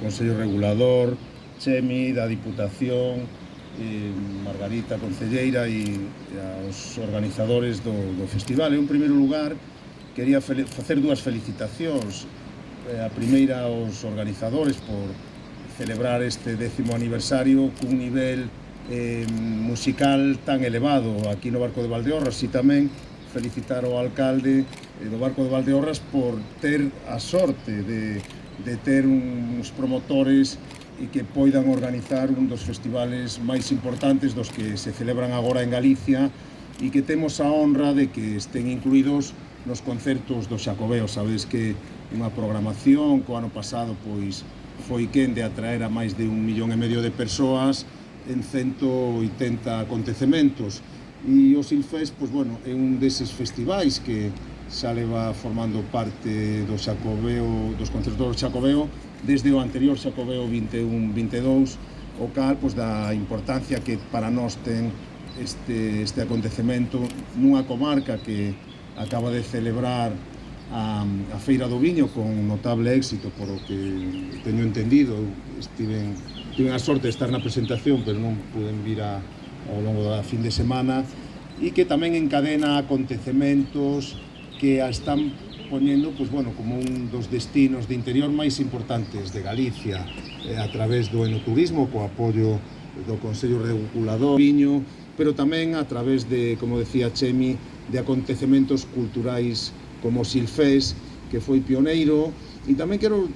Consello Regulador, Chemi, da Diputación, Margarita, concelleira, e aos organizadores do festival. En primeiro lugar, quería facer dúas felicitacións. A primeira aos organizadores por celebrar este 10º aniversario cun nivel musical tan elevado aquí no Barco de Valdeorras, e tamén felicitar ao alcalde do Barco de Valdeorras por ter a sorte de ter uns promotores e que poidan organizar un dos festivales máis importantes dos que se celebran agora en Galicia, e que temos a honra de que estén incluídos nos concertos do Xacobeo. Sabedes que unha programación que o ano pasado pois foi quen de atraer a máis de 1,5 millón de persoas en 180 acontecementos. E o Silfest, pois, bueno, é un deses festivais que xa leva formando parte do Xacobeo, dos concertos do Xacobeo, desde o anterior Xacobeo 21-22, o cal, pois, da importancia que para nós ten este acontecemento nunha comarca que acaba de celebrar a Feira do Viño con notable éxito, por o que teño entendido. Tiven a sorte de estar na presentación, pero non puden vir ao longo da fin de semana, e que tamén encadena acontecementos que a están poñendo, pois, bueno, como un dos destinos de interior máis importantes de Galicia, a través do enoturismo, co apoio do Consello Regulador Viño, pero tamén a través de, como decía Chemi, de acontecementos culturais como o Silfest, que foi pioneiro. E tamén quero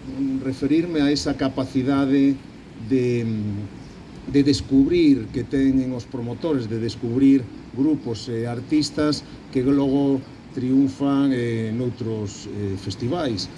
referirme a esa capacidade de descubrir que teñen os promotores, de descubrir grupos e artistas que logo triunfan noutros festivais.